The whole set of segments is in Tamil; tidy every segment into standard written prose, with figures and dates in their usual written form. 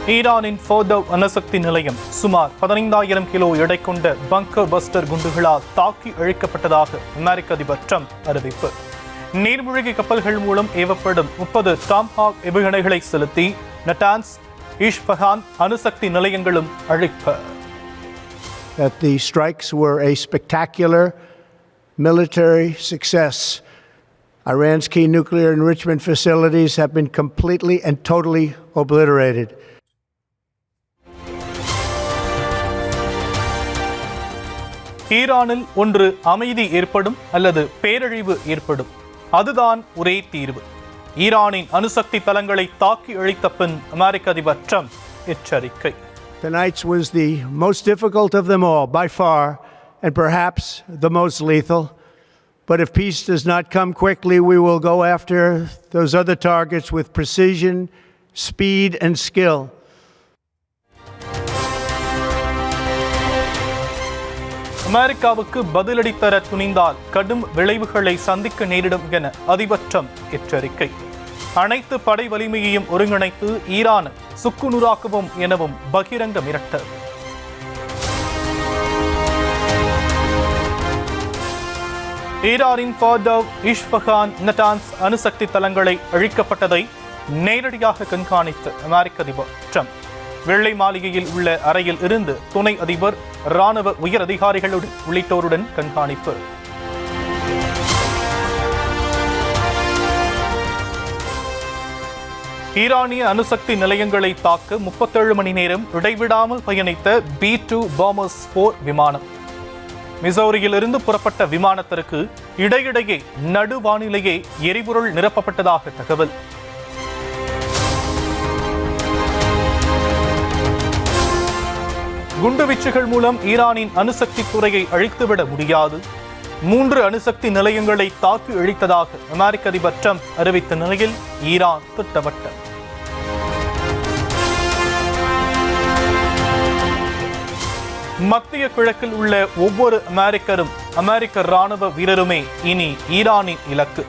ஈரானின் ஃபோர்டோ அணுசக்தி நிலையம் சுமார் 15,000 கிலோ எடை கொண்ட பங்கர் பஸ்டர் குண்டுகளால் தாக்கி அழிக்கப்பட்டதாக அமெரிக்க அதிபர் ட்ரம்ப் அறிவிப்பு. நீர்மூழ்கி கப்பல்கள் மூலம் ஏவப்படும் 30 டாம்ஹாக் ஏவுகணைகளை செலுத்தி நட்டான்ஸ், இஸ்ஃபஹான் அணுசக்தி நிலையங்களும் அழிப்பு. That the strikes were a spectacular military success. Iran's key nuclear enrichment facilities have been completely and totally obliterated. ஈரானில் ஒன்று அமைதி ஏற்படும் அல்லது பேரழிவு ஏற்படும், அதுதான் ஒரே தீர்வு. ஈரானின் அணுசக்தி தளங்களை தாக்கி அழித்த பின் அமெரிக்க அதிபர் ட்ரம்ப் எச்சரிக்கை. Tonight's was the most difficult of them all, by far, and perhaps the most lethal. But if peace does not come quickly, we will go after those other targets with precision, speed, and skill. அமெரிக்காவுக்கு பதிலடி தர துணிந்தால் கடும் விளைவுகளை சந்திக்க நேரிடும் என அதிபர் ட்ரம்ப் எச்சரிக்கை. அனைத்து படை வலிமையையும் ஒருங்கிணைத்து ஈரானை சுக்குநூறாக்குவோம் எனவும் பகிரங்க மிரட்டல். ஈரானின் ஃபோர்டோ, இஸ்ஃபஹான், நட்டான்ஸ் அணுசக்தி தளங்களை அழிக்கப்பட்டதை நேரடியாக கண்காணித்த அமெரிக்க அதிபர் ட்ரம்ப் வெள்ளை மாளிகையில் உள்ள அறையில் இருந்து துணை அதிபர், ராணுவ உயர் அதிகாரிகளுடன் உள்ளிட்டோருடன் கண்காணிப்பு. ஈரானிய அணுசக்தி நிலையங்களை தாக்க 37 மணி நேரம் இடைவிடாமல் பயணித்த B-2 பாம்பர்ஸ் போர் விமானம். மிசௌரியில் இருந்து புறப்பட்ட விமானத்திற்கு இடையிடையே நடுவானிலேயே எரிபொருள் நிரப்பப்பட்டதாக தகவல். குண்டுவீச்சுகள் மூலம் ஈரானின் அணுசக்தி துறையை அழித்துவிட முடியாது. 3 அணுசக்தி நிலையங்களை தாக்கி அழித்ததாக அமெரிக்க அதிபர் ட்ரம்ப் அறிவித்த நிலையில் ஈரான் திட்டவட்டம். மத்திய கிழக்கில் உள்ள ஒவ்வொரு அமெரிக்கரும், அமெரிக்க ராணுவ வீரருமே இனி ஈரானின் இலக்கு.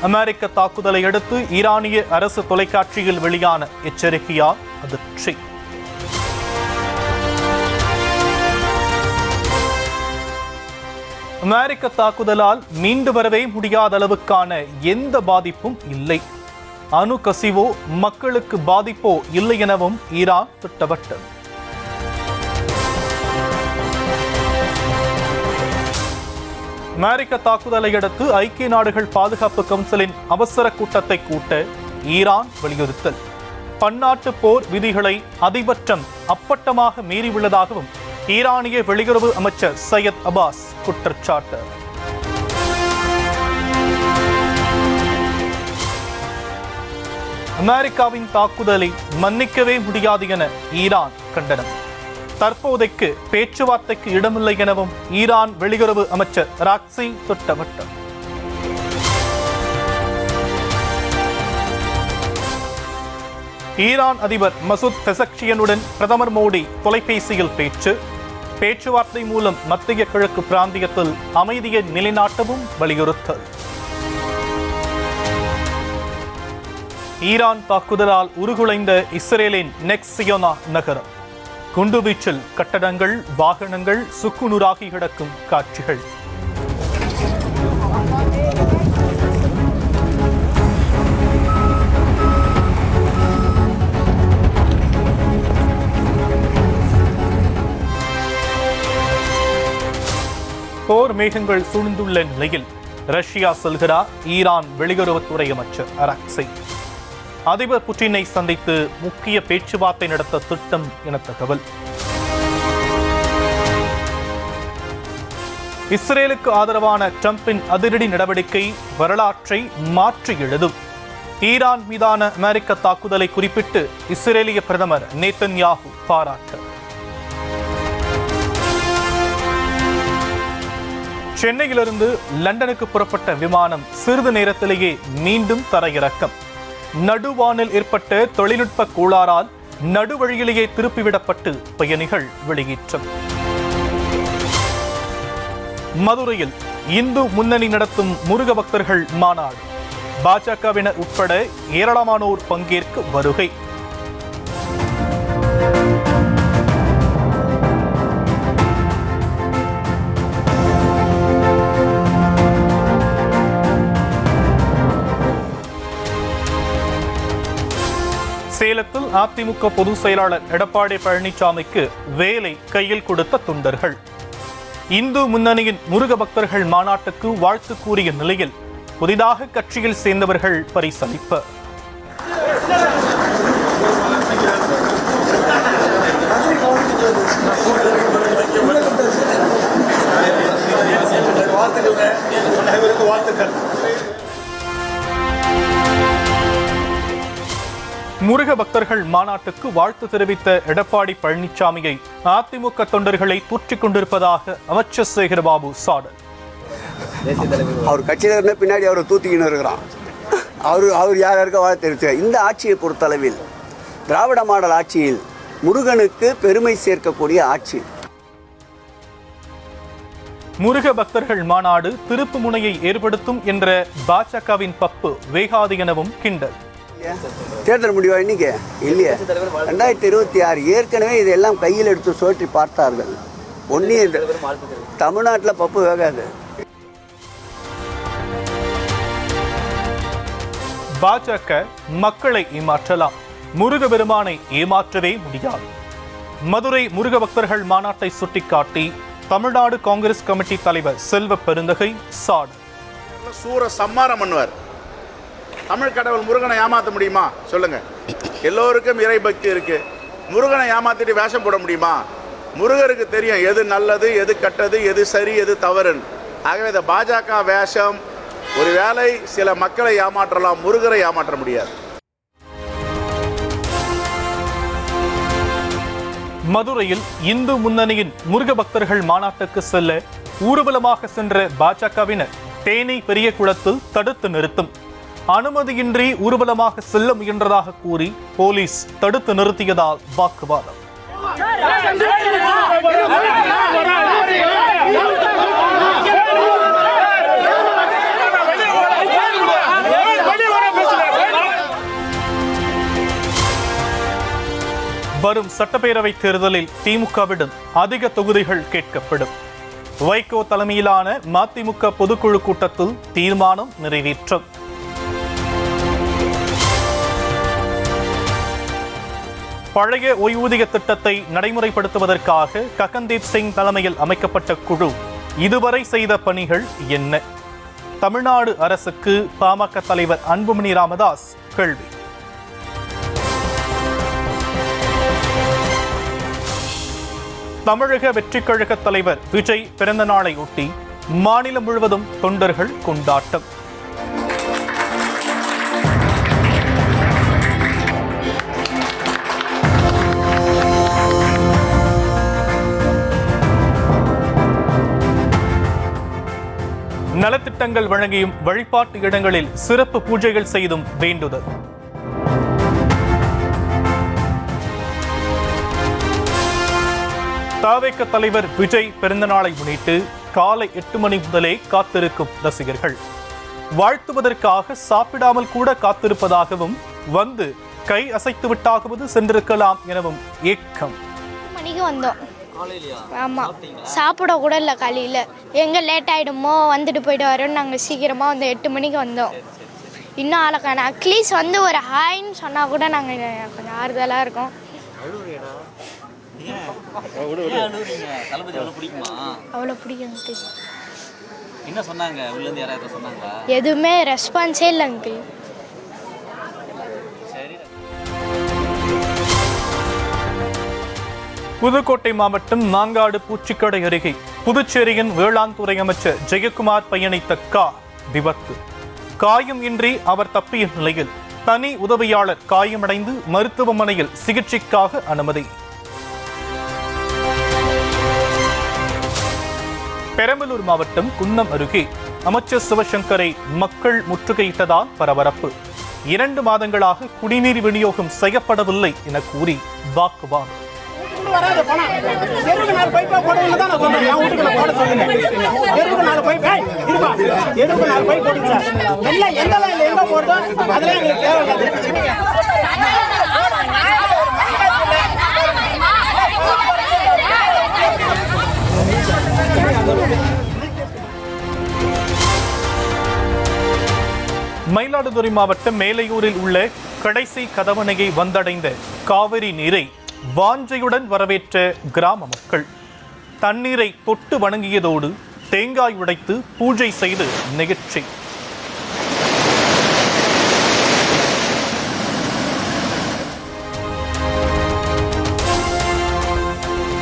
அமெரிக்க தாக்குதலை அடுத்து ஈரானிய அரசு தொலைக்காட்சியில் வெளியான எச்சரிக்கையால் அதிர்ச்சி. அமெரிக்க தாக்குதலால் மீண்டு வரவே முடியாத அளவுக்கான எந்த பாதிப்பும் இல்லை. அணு கசிவோ மக்களுக்கு பாதிப்போ இல்லை எனவும் ஈரான் திட்டவட்டம். அமெரிக்க தாக்குதலை அடுத்து ஐக்கிய நாடுகள் பாதுகாப்பு கவுன்சிலின் அவசர கூட்டத்தை கூட்ட ஈரான் வலியுறுத்தல். பன்னாட்டு போர் விதிகளை அதிபர் ட்ரம்ப் அப்பட்டமாக மீறியுள்ளதாகவும் ஈரானிய வெளியுறவு அமைச்சர் சையத் அப்பாஸ் குற்றச்சாட்டு. அமெரிக்காவின் தாக்குதலை மன்னிக்கவே முடியாது என ஈரான் கண்டனம். தற்போதைக்கு பேச்சுவார்த்தைக்கு இடமில்லை எனவும் ஈரான் வெளியுறவு அமைச்சர் ராக்சி திட்டவட்டம். ஈரான் அதிபர் மசூத் பெசக்ஷியனுடன் பிரதமர் மோடி தொலைபேசியில் பேச்சுவார்த்தை மூலம் மத்திய கிழக்கு பிராந்தியத்தில் அமைதியை நிலைநாட்டவும் வலியுறுத்தல். ஈரான் தாக்குதலால் உருகுலைந்த இஸ்ரேலின் நெக்சியோனா நகரம். குண்டுவீச்சில் கட்டடங்கள், வாகனங்கள் சுக்குநூறாகி கிடக்கும் காட்சிகள். போர் மேகங்கள் சூழ்ந்துள்ள நிலையில் ரஷ்யா செல்கிறார் ஈரான் வெளியுறவுத்துறை அமைச்சர் அராக்சி. அதிபர் புட்டினை சந்தித்து முக்கிய பேச்சுவார்த்தை நடத்த திட்டம் என தகவல். இஸ்ரேலுக்கு ஆதரவான ட்ரம்பின் அதிரடி நடவடிக்கை வரலாற்றை மாற்றி எழுதும். ஈரான் மீதான அமெரிக்க தாக்குதலை குறிப்பிட்டு இஸ்ரேலிய பிரதமர் நேத்தன்யாஹூ பாராட்டு. சென்னையிலிருந்து லண்டனுக்கு புறப்பட்ட விமானம் சிறிது நேரத்திலேயே மீண்டும் தரையிறக்கம். நடுவானில் ஏற்பட்ட தொழில்நுட்ப கோளாறால் நடுவழியிலேயே திருப்பிவிடப்பட்டு பயணிகள் வெளியேற்றம். மதுரையில் இந்து முன்னணி நடத்தும் முருக பக்தர்கள் மாநாடு. பாஜகவினர் உட்பட ஏராளமானோர் பங்கேற்க வருகை. சேலத்தில் அதிமுக பொதுச் செயலாளர் எடப்பாடி பழனிசாமிக்கு வேலை கையில் கொடுத்த தொண்டர்கள். இந்து முன்னணியின் முருக பக்தர்கள் மாநாட்டுக்கு வாழ்த்து கூறிய நிலையில் புதிதாக கட்சியில் சேர்ந்தவர்கள் பரிசளிப்பு. முருக பக்தர்கள் மாநாட்டுக்கு வாழ்த்து தெரிவித்த எடப்பாடி பழனிசாமியை அதிமுக தொண்டர்களை தூற்றிக் கொண்டிருப்பதாக அமைச்சர் சேகர்பாபு சாடல். அவர் கட்சியினர் பின்னாடி அவரை தூத்திக்கின்னு இருக்கிறான். அவர் யாருக்கு வாழ்த்து தெரிவித்தார். இந்த ஆட்சியை பொறுத்தளவில் திராவிட மாடல் ஆட்சியில் முருகனுக்கு பெருமை சேர்க்கக்கூடிய ஆட்சி. முருக பக்தர்கள் மாநாடு திருப்பு முனையை ஏற்படுத்தும் என்ற பாஜகவின் பப்பு வேகாது எனவும் கிண்டல். தேர்தல் முடிவா இன்னைக்கு இல்லையா? 2026 ஏற்கனவே இதெல்லாம் கையில் எடுத்து சுழற்றி பார்த்தார்கள். ஒன்னிய தமிழ்நாட்டில் பப்பு வேகாது. பாஜக மக்களை ஏமாற்றலாம், முருக பெருமானை ஏமாற்றவே முடியாது. மதுரை முருக பக்தர்கள் மாநாட்டை சுட்டிக்காட்டி தமிழ்நாடு காங்கிரஸ் கமிட்டி தலைவர் செல்வ பெருந்தகை சாடு. சூர சம்மாரம் பண்ணுவார். தமிழ் கடவுள் முருகனை ஏமாற்ற முடியுமா சொல்லுங்க? எல்லோருக்கும் இறை பக்தி இருக்கு. முருகனை ஏமாத்திட்டு வேஷம் போட முடியுமா? முருகருக்கு தெரியும் எது நல்லது, எது கெட்டது, எது சரி, எது தவறுன்னு. ஆகவே இந்த பாஜக வேஷம் ஒருவேளை சில மக்களை ஏமாற்றலாம், முருகரை ஏமாற்ற முடியாது. மதுரையில் இந்து முன்னணியின் முருக பக்தர்கள் மாநாட்டுக்கு செல்ல ஊர்வலமாக சென்ற பாஜகவினர் தேனி பெரிய குளத்தில் தடுத்து நிறுத்தும். அனுமதியின்றி ஊர்வலமாக செல்ல முயன்றதாக கூறி போலீஸ் தடுத்து நிறுத்தியதால் வாக்குவாதம். வரும் சட்டப்பேரவை தேர்தலில் திமுகவிடம் அதிக தொகுதிகள் கேட்கப்படும். வைகோ தலைமையிலான மதிமுக பொதுக்குழு கூட்டத்தில் தீர்மானம் நிறைவேற்றம். பழைய ஓய்வூதிய திட்டத்தை நடைமுறைப்படுத்துவதற்காக ககன்தீப் சிங் தலைமையில் அமைக்கப்பட்ட குழு இதுவரை செய்த பணிகள் என்ன? தமிழ்நாடு அரசுக்கு பாமக தலைவர் அன்புமணி ராமதாஸ் கேள்வி. தமிழக வெற்றிக் கழக தலைவர் விஜய் பிறந்த நாளை ஒட்டி மாநிலம் முழுவதும் தொண்டர்கள் கொண்டாட்டம். நலத்திட்டங்கள் வழங்கியும் வழிபாட்டு இடங்களில் சிறப்பு பூஜைகள் செய்தும் வேண்டுதல். தவிக தலைவர் விஜய் பிறந்தநாளை முன்னிட்டு காலை 8 மணி முதலே காத்திருக்கும் ரசிகர்கள் வாழ்த்துவதற்காக சாப்பிடாமல் கூட காத்திருப்பதாகவும் வந்து கை அசைத்து விட்டாவது சென்றிருக்கலாம் எனவும் ஏக்கம். மணிக்கு வந்தோம். ஆமாம், சாப்பிட கூட இல்லை. காலையில் எங்கே லேட் ஆகிடுமோ வந்துட்டு போயிட்டு வரோன்னு நாங்கள் சீக்கிரமாக வந்து 8 மணிக்கு வந்தோம். இன்னும் ஆளக்கான அட்லீஸ்ட் வந்து ஒரு ஹாய்ன்னு சொன்னால் கூட நாங்கள் கொஞ்சம் ஆறுதலாக இருக்கோம். அவ்வளோ பிடிக்கும். என்ன சொன்னாங்க? எதுவுமே ரெஸ்பான்ஸே இல்லை அங்கிள். புதுக்கோட்டை மாவட்டம் நாங்காடு பூச்சிக்கடை அருகே புதுச்சேரியின் வேளாண் துறை அமைச்சர் ஜெயக்குமார் பயணித்த கார் விபத்து. காயம் இன்றி அவர் தப்பிய நிலையில் தனி உதவியாளர் காயமடைந்து மருத்துவமனையில் சிகிச்சைக்காக அனுமதி. பெரம்பலூர் மாவட்டம் குன்னம் அருகே அமைச்சர் சிவசங்கரை மக்கள் முற்றுகையிட்டதால் பரபரப்பு. 2 மாதங்களாக குடிநீர் விநியோகம் செய்யப்படவில்லை என கூறி வாக்குவாதம். மயிலாடுதுறை மாவட்டம் மேலையூரில் உள்ள கடைசி கதவணையை வந்தடைந்த காவிரி நீரை வாஞ்சையுடன் வரவேற்ற கிராம மக்கள் தண்ணீரை தொட்டு வணங்கியதோடு தேங்காய் உடைத்து பூஜை செய்து நிகழ்ச்சி.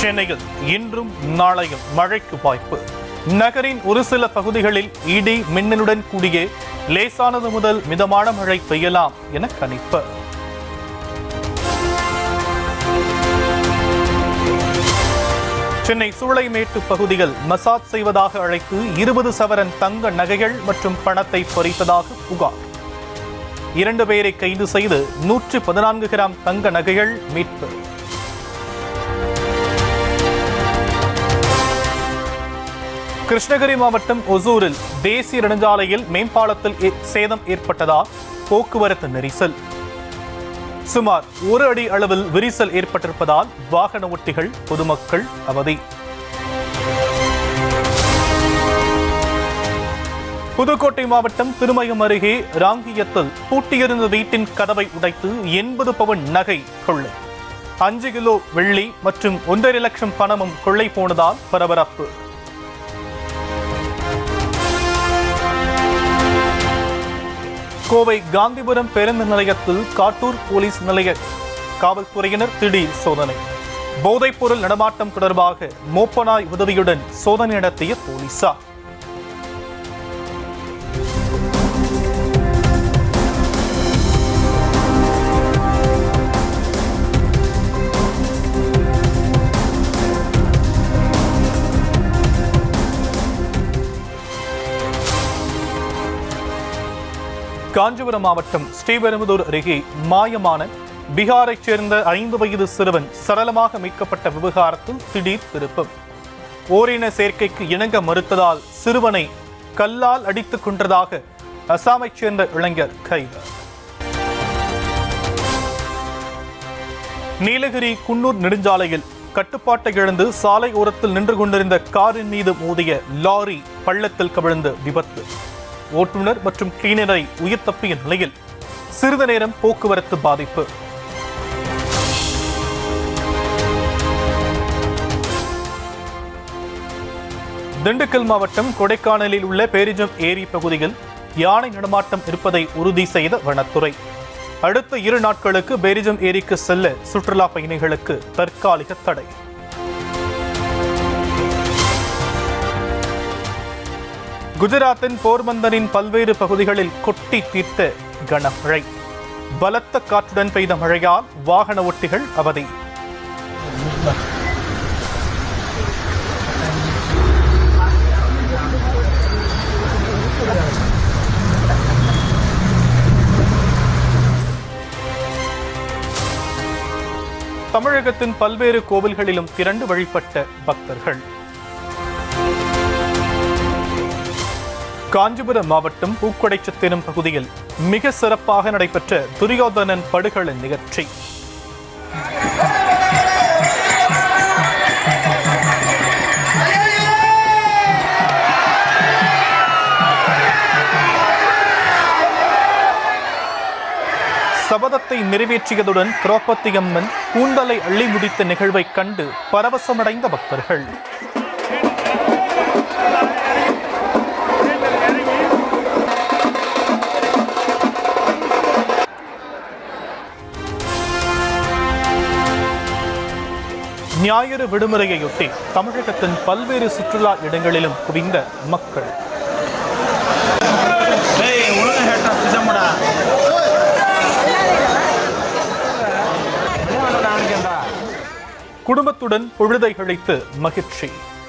சென்னையில் இன்றும் நாளையும் மழைக்கு வாய்ப்பு. நகரின் ஒரு சில பகுதிகளில் இடி மின்னலுடன் கூடிய லேசானது முதல் மிதமான மழை பெய்யலாம் என கணிப்பு. சென்னை சூளைமேட்டு பகுதியில் மசாஜ் செய்வதாக அழைத்து 20 சவரன் தங்க நகைகள் மற்றும் பணத்தை பறித்ததாக புகார். 2 பேரை கைது செய்து 114 கிராம் தங்க நகைகள் மீட்பு. கிருஷ்ணகிரி மாவட்டம் ஒசூரில் தேசிய நெடுஞ்சாலையில் மேம்பாலத்தில் சேதம் ஏற்பட்டதால் போக்குவரத்து நெரிசல். சுமார் 1 அடி அளவில் விரிசல் ஏற்பட்டிருப்பதால் வாகன ஓட்டிகள் பொதுமக்கள் அவதி. புதுக்கோட்டை மாவட்டம் திருமயம் அருகே ராங்கியத்தில் பூட்டியிருந்த வீட்டின் கதவை உடைத்து 80 பவுன் நகை கொள்ளை. 5 கிலோ வெள்ளி மற்றும் 1.5 லட்சம் பணமும் கொள்ளை போனதால் பரபரப்பு. கோவை காந்திபுரம் பேருந்து நிலையத்தில் காட்டூர் போலீஸ் நிலைய காவல்துறையினர் திடீர் சோதனை. போதைப்பொருள் நடமாட்டம் தொடர்பாக மோப்பனாய் உதவியுடன் சோதனை நடத்திய போலீசார். காஞ்சிபுரம் மாவட்டம் ஸ்ரீபெரும்புதூர் அருகே மாயமான பீகாரைச் சேர்ந்த 5 வயது சிறுவன் சடலமாக மீட்கப்பட்ட விவகாரத்தில் திடீர் திருப்பம். ஓரின சேர்க்கைக்கு இணங்க மறுத்ததால் சிறுவனை கல்லால் அடித்துக் கொன்றதாக அசாமைச் சேர்ந்த இளைஞர் கைது. நீலகிரி குன்னூர் நெடுஞ்சாலையில் கட்டுப்பாட்டை இழந்து சாலை ஓரத்தில் நின்று கொண்டிருந்த காரின் மீது மோதிய லாரி பள்ளத்தில் கவிழ்ந்து விபத்து. ஓட்டுநர் மற்றும் கிளீனரை உயிர் தப்பிய நிலையில் சிறிது நேரம் போக்குவரத்து பாதிப்பு. திண்டுக்கல் மாவட்டம் கொடைக்கானலில் உள்ள பேரிஜம் ஏரி பகுதியில் யானை நடமாட்டம் இருப்பதை உறுதி செய்த வனத்துறை. அடுத்த 2 நாட்களுக்கு பேரிஜம் ஏரிக்கு செல்ல சுற்றுலா பயணிகளுக்கு தற்காலிக தடை. குஜராத்தின் போர்பந்தரின் பல்வேறு பகுதிகளில் கொட்டி தீர்த்த கனமழை. பலத்த காற்றுடன் பெய்த மழையால் வாகன ஓட்டிகள் அவதி. தமிழகத்தின் பல்வேறு கோவில்களிலும் திரண்டு வழிபட்ட பக்தர்கள். காஞ்சிபுரம் மாவட்டம் பூக்கொடைச்சத்திரம் பகுதியில் மிக சிறப்பாக நடைபெற்ற துரியோதனன் படுகொலை நிகழ்ச்சி. சபதத்தை நிறைவேற்றியதுடன் திரௌபதி அம்மன் கூந்தலை அள்ளி முடித்த நிகழ்வை கண்டு பரவசமடைந்த பக்தர்கள். ஞாயிறு விடுமுறையொட்டி தமிழகத்தின் பல்வேறு சுற்றுலா இடங்களிலும் குவிந்த மக்கள். குடும்பத்துடன் பொழுதை கழித்து மகிழ்ச்சி.